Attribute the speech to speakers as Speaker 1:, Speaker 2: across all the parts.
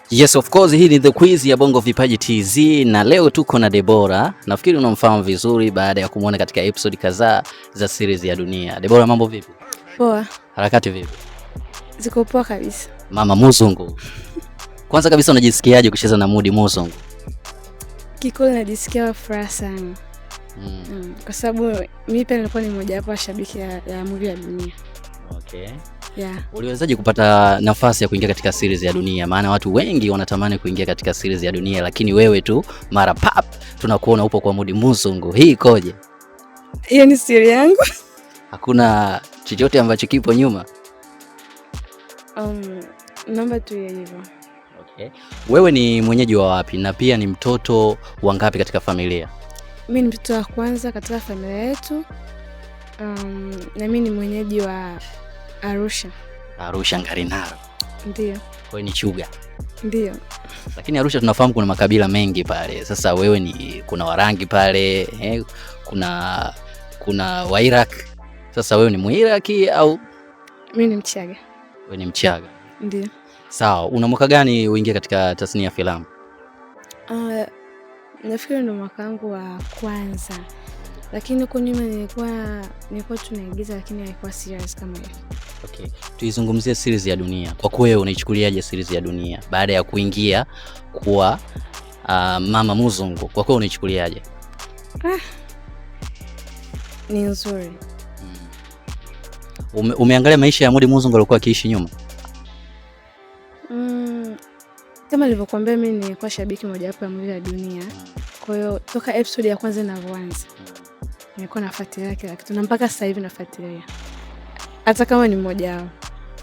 Speaker 1: Yes, of course, hii ni the quiz ya Bongo Vipaji TZ na leo tuko na Deborah. Nafikiri unamfahamu vizuri baada ya kumuona katika episode kadhaa za series ya Dunia. Deborah, mambo vipi?
Speaker 2: Poa.
Speaker 1: Harakati vipi?
Speaker 2: Ziko poa kabisa.
Speaker 1: Mama Muzungu. Kwanza kabisa unajisikiaje kucheza na Mudi Muzungu?
Speaker 2: Kikolo najisikia furaha sana. Kwa sababu mimi pia nilikuwa ni mmoja wapo wa shabiki ya movie ya Dunia.
Speaker 1: Okay.
Speaker 2: Yeah.
Speaker 1: Uliwezaje kupata nafasi ya kuingia katika series ya Dunia? Maana watu wengi wanatamani kuingia katika series ya Dunia, lakini wewe tu mara pap tunakuona upo kwa Mudi Muzungu. Hii ikoje?
Speaker 2: Hiyo ni siri yangu.
Speaker 1: Hakuna chochote ambacho kipo nyuma?
Speaker 2: Namba tu ya hivyo.
Speaker 1: Okay. Wewe ni mwenyeji wa wapi na pia ni mtoto wa ngapi katika familia?
Speaker 2: Mimi ni mtoto wa kwanza katika familia yetu. Na mimi ni mwenyeji wa Arusha.
Speaker 1: Arusha Ngarenaro.
Speaker 2: Ndio.
Speaker 1: Wewe ni Chuga.
Speaker 2: Ndio.
Speaker 1: Lakini Arusha tunafahamu kuna makabila mengi pale. Sasa wewe kuna Warangi pale, kuna Wairak. Sasa wewe ni Muiraki au?
Speaker 2: Mimi ni Mchaga.
Speaker 1: Wewe ni Mchaga.
Speaker 2: Ndio.
Speaker 1: Sawa, una mwaka gani uingia katika tasnia ya filamu?
Speaker 2: Nafikiri ndo mwaka wangu wa kwanza. Lakini huko nyuma nilikuwa tunaigiza lakini haikuwa serious kama hiyo.
Speaker 1: Okay. Tuizungumzie series ya Dunia. Kwa kweli unaichukuliaje series ya Dunia baada ya kuingia kuwa Mama Muzungu? Kwa kweli unaichukuliaje?
Speaker 2: Ni nzuri.
Speaker 1: Umeangalia maisha ya Mudi Muzungu alikuwa akiishi nyuma?
Speaker 2: Kama nilivyokuambia mimi nilikuwa shabiki mmoja wapo ya movie ya Dunia. Kwa hiyo toka episode ya kwanza inavyoanza nilikuwa nafuatilia kila kitu na mpaka sasa hivi nafuatilia. Hata kama ni mmoja wao.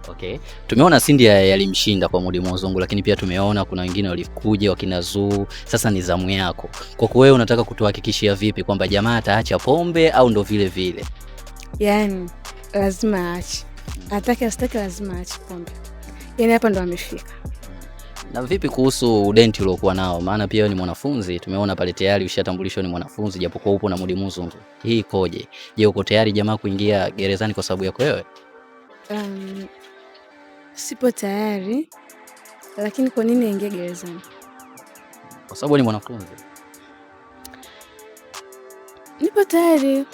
Speaker 1: Okay. Tumeona Cindy yalimshinda kwa Mudi Muzungu, lakini pia tumeona kuna wengine walikuja wakina Zuu. Sasa ni zamu yako. Kwa wewe unataka kutuhakikishia vipi kwamba jamaa ataacha pombe au ndo vile vile?
Speaker 2: Yaani lazima aache. Atake asitake lazima aache pombe. Yaani hapa ndo amefika.
Speaker 1: Na vipi kuhusu udenti uliokuwa nao? Maana pia ni mwanafunzi, tumeona pale tayari ushatambulishwa ni mwanafunzi japokuwa upo na Mudi Muzungu. Hii ikoje? Je, uko tayari jamaa kuingia gerezani kwa sababu yako wewe?
Speaker 2: Sipo tayari. Lakini kwa nini aingie gerezani?
Speaker 1: Kwa sababu ni mwanafunzi.
Speaker 2: Nipo tayari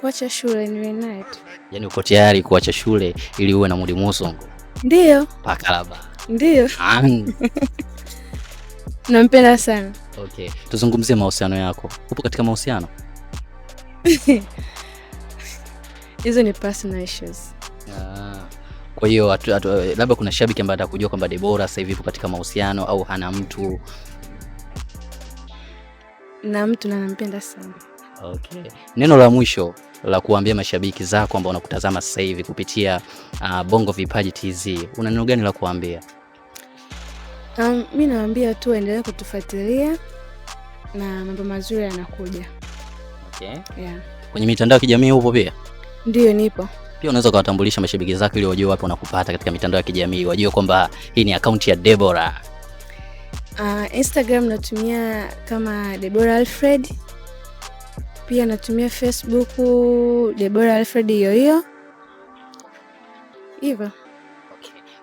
Speaker 2: kuacha shule niwe naye tu.
Speaker 1: Yaani uko tayari kuacha shule ili uwe na Mudi Muzungu?
Speaker 2: Ndio.
Speaker 1: Pakalaba.
Speaker 2: Ndio. Nampenda sana.
Speaker 1: Okay. Tuzungumzie mahusiano yako. Upo katika mahusiano?
Speaker 2: Hizo ni personal issues.
Speaker 1: Kwa hiyo labda kuna shabiki ambaye atakujua kwamba Deborah sasa hivi ipo katika mahusiano au hana mtu?
Speaker 2: Na mtu na nampenda sana.
Speaker 1: Okay. Neno la mwisho la kuambia mashabiki zako ambao wanakutazama sasa hivi kupitia Bongo Vipaji TZ, una neno gani la kuambia?
Speaker 2: Mimi naambia tu endelee kutufuatilia na mambo mazuri yanakuja.
Speaker 1: Okay.
Speaker 2: Yeah.
Speaker 1: Kwenye mitandao ya kijamii upo pia?
Speaker 2: Ndio nipo.
Speaker 1: Pia unaweza kuwatambulisha mashabiki zako ili wajue wapi wanakupata katika mitandao ya kijamii, wajue kwamba hii ni account ya Deborah.
Speaker 2: Instagram natumia kama Deborah Alfred. Pia natumia Facebook Deborah Alfred hiyo. Hivyo.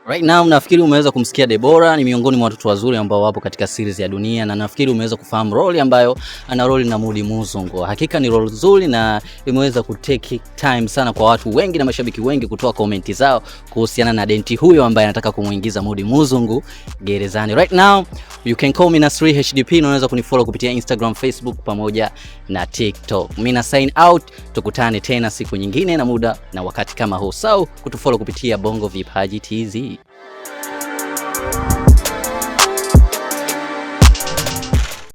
Speaker 1: Right now nafikiri umeweza kumsikia Deborah, ni miongoni mwa watoto wazuri ambao wapo katika series ya Dunia, na nafikiri umeweza kufahamu role ambayo ana role na Mudi Muzungu. Hakika ni role nzuri na imeweza kutake time sana kwa watu wengi na mashabiki wengi kutoa comment zao kuhusiana na denti huyo ambaye anataka kumuingiza Mudi Muzungu gerezani. Right now you can call me Nasri HDP, na unaweza kunifollow kupitia Instagram, Facebook pamoja na TikTok. Mimi na sign out, tukutane tena siku nyingine na muda na wakati kama huu. So kutufollow kupitia Bongo Vipaji TZ.